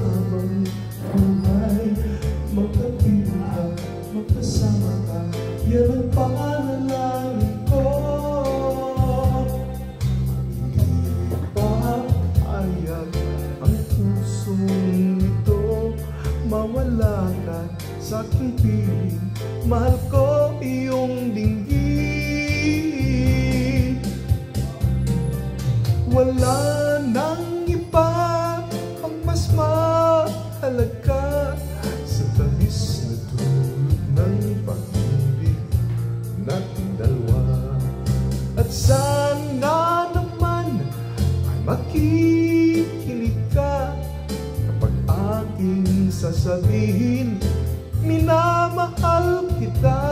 habang buhay. Magkapiling ka, magkasama ka, yan ang panalangin ko. Hindi papayag ang pusong ito, mawala ka sa aking piling. Mahal ko iyong dinggin. Wala nang iba ang mas mahalaga sa tamis na dulot ng pag-ibig nating dalawa. At sana naman ay makikinig ka kapag aking sasabihin, minamahal kita.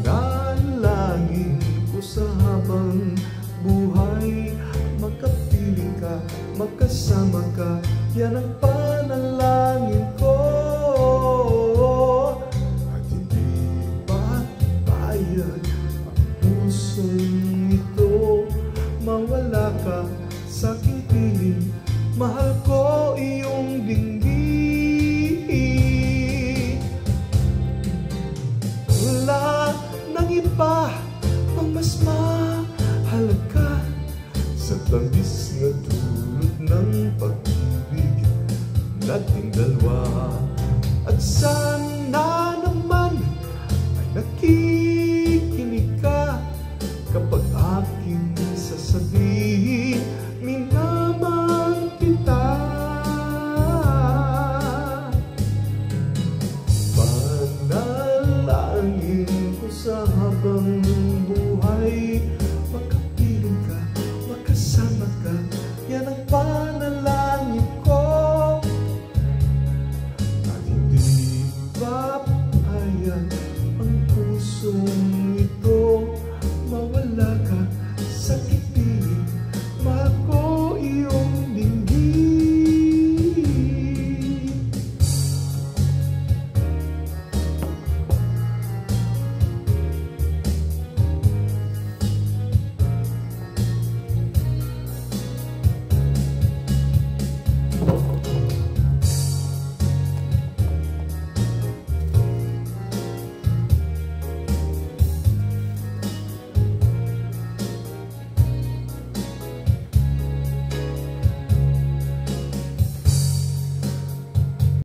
Panalangin ko sa habang buhay, magkapiling ka, magkasama ka, yan ang panalangin ko. At hindi papayag ang pusong ito, mawala ka sa aking piling. Mahal ko iyong dinggin. Wala nang iba ang mas mahalaga sa tamis na dulot ng pag-ibig nating dalawa. At sana naman ay